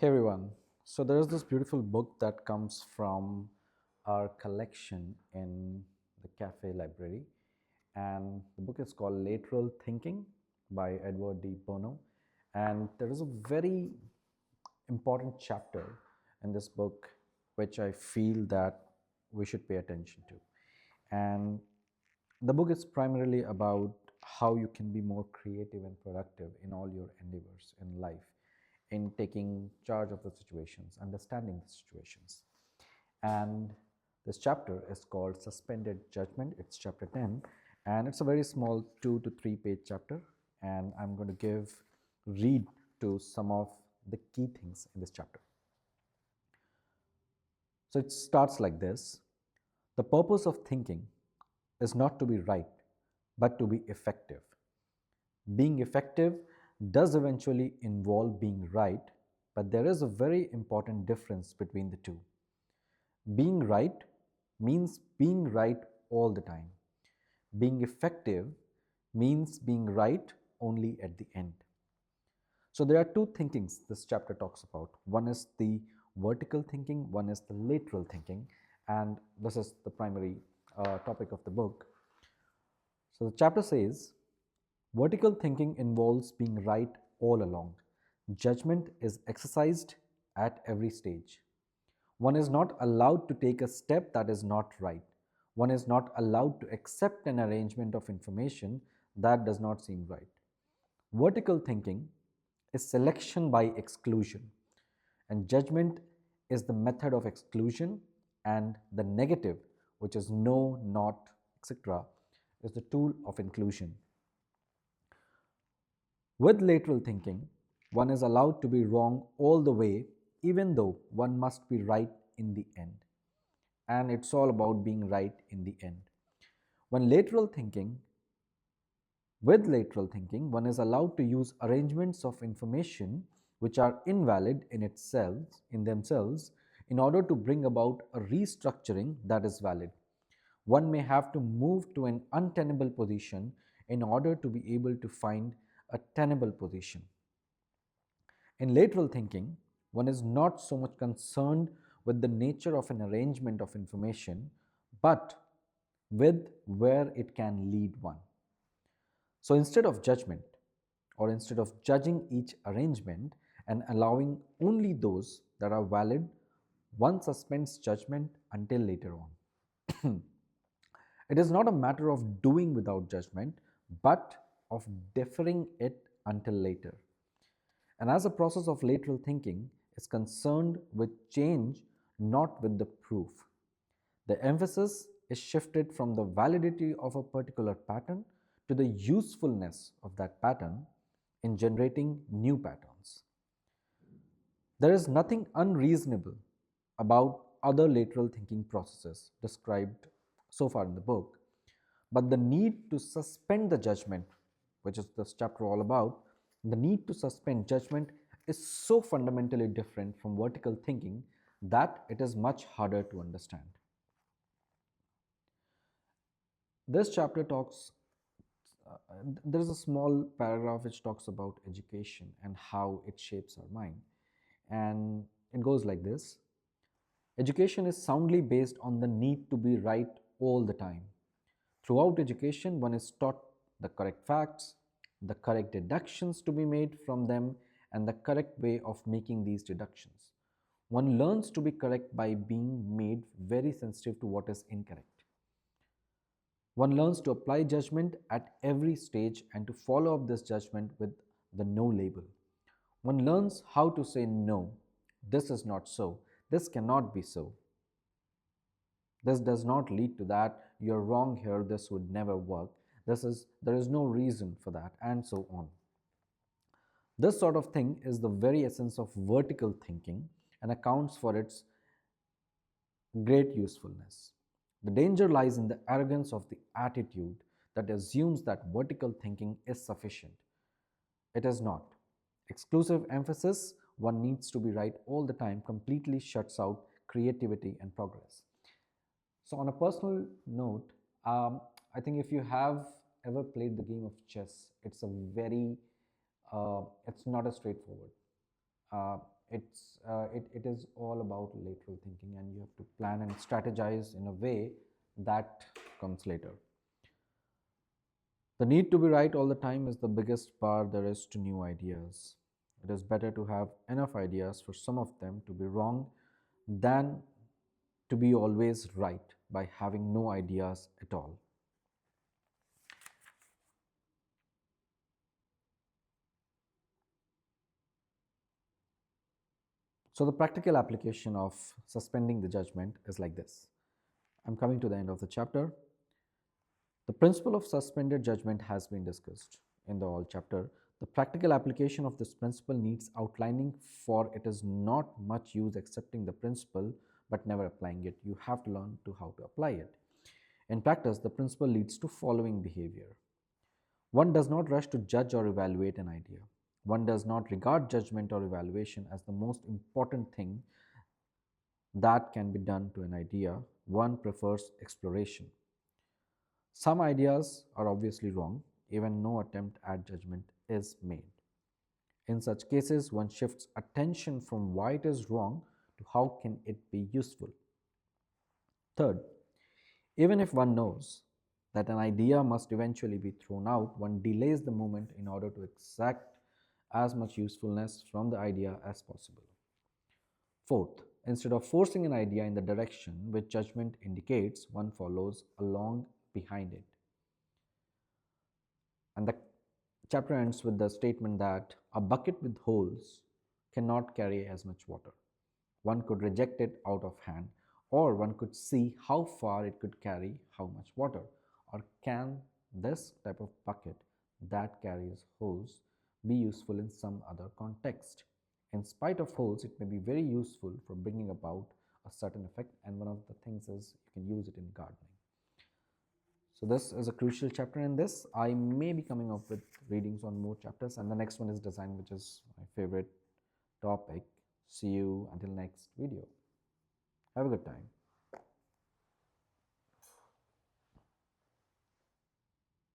Hey everyone. So there is this beautiful book that comes from our collection in the cafe library, and the book is called Lateral Thinking by W.V.M. And there is a very important chapter in this book which I feel that we should pay attention to. And the book is primarily about how you can be more creative and productive in all your endeavors in life, in taking charge of the situations, understanding the situations. And this chapter is called Suspended Judgment. It's chapter 10, and it's a very small 2 to 3 page chapter. And I'm going to read to some of the key things in this chapter. So it starts like this. The purpose of thinking is not to be right, but to be effective. Being effective does eventually involve being right, but there is a very important difference between the two. Being right means being right all the time. Being effective means being right only at the end. So there are two thinkings this chapter talks about. One is the vertical thinking, one is the lateral thinking, and this is the primary topic of the book. So the chapter says, vertical thinking involves being right all along. Judgment is exercised at every stage. One is not allowed to take a step that is not right. One is not allowed to accept an arrangement of information that does not seem right. Vertical thinking is selection by exclusion, and judgment is the method of exclusion, and the negative, which is no, not, etc., is the tool of inclusion. With lateral thinking, one is allowed to be wrong all the way, even though one must be right in the end. And it's all about being right in the end. When lateral thinking, with lateral thinking, one is allowed to use arrangements of information which are invalid in themselves, in order to bring about a restructuring that is valid. One may have to move to an untenable position in order to be able to find a tenable position. In lateral thinking, one is not so much concerned with the nature of an arrangement of information, but with where it can lead one. So instead of judgment, or instead of judging each arrangement and allowing only those that are valid, one suspends judgment until later on. It is not a matter of doing without judgment, but of deferring it until later. And as a process of lateral thinking is concerned with change, not with the proof. The emphasis is shifted from the validity of a particular pattern to the usefulness of that pattern in generating new patterns. There is nothing unreasonable about other lateral thinking processes described so far in the book, but the need to suspend the judgment, which is this chapter all about, the need to suspend judgment is so fundamentally different from vertical thinking that it is much harder to understand. This chapter talks, there is a small paragraph which talks about education and how it shapes our mind. And it goes like this. Education is soundly based on the need to be right all the time. Throughout education, one is taught the correct facts, the correct deductions to be made from them, and the correct way of making these deductions. One learns to be correct by being made very sensitive to what is incorrect. One learns to apply judgment at every stage and to follow up this judgment with the no label. One learns how to say no, this is not so, this cannot be so. This does not lead to that, you're wrong here, this would never work. There is no reason for that, and so on. This sort of thing is the very essence of vertical thinking and accounts for its great usefulness. The danger lies in the arrogance of the attitude that assumes that vertical thinking is sufficient. It is not. Exclusive emphasis, one needs to be right all the time, completely shuts out creativity and progress. So, on a personal note, I think if you have ever played the game of chess, it's not as straightforward. Uh, It is all about lateral thinking, and you have to plan and strategize in a way that comes later. The need to be right all the time is the biggest bar there is to new ideas. It is better to have enough ideas for some of them to be wrong than to be always right by having no ideas at all. So, the practical application of suspending the judgment is like this. I'm coming to the end of the chapter. The principle of suspended judgment has been discussed in the whole chapter. The practical application of this principle needs outlining, for it is not much use accepting the principle but never applying it. You have to learn to how to apply it. In practice, the principle leads to following behavior. One does not rush to judge or evaluate an idea. One does not regard judgment or evaluation as the most important thing that can be done to an idea. One prefers exploration. Some ideas are obviously wrong, even no attempt at judgment is made. In such cases, one shifts attention from why it is wrong to how can it be useful. Third, even if one knows that an idea must eventually be thrown out, one delays the moment in order to extract as much usefulness from the idea as possible. Fourth, instead of forcing an idea in the direction which judgment indicates, one follows along behind it. And the chapter ends with the statement that a bucket with holes cannot carry as much water. One could reject it out of hand, or one could see how far it could carry how much water. Or can this type of bucket that carries holes be useful in some other context? In spite of holes, it may be very useful for bringing about a certain effect, and one of the things is you can use it in gardening. So this is a crucial chapter in this. I may be coming up with readings on more chapters, and the next one is design, which is my favorite topic. See you until next video. Have a good time.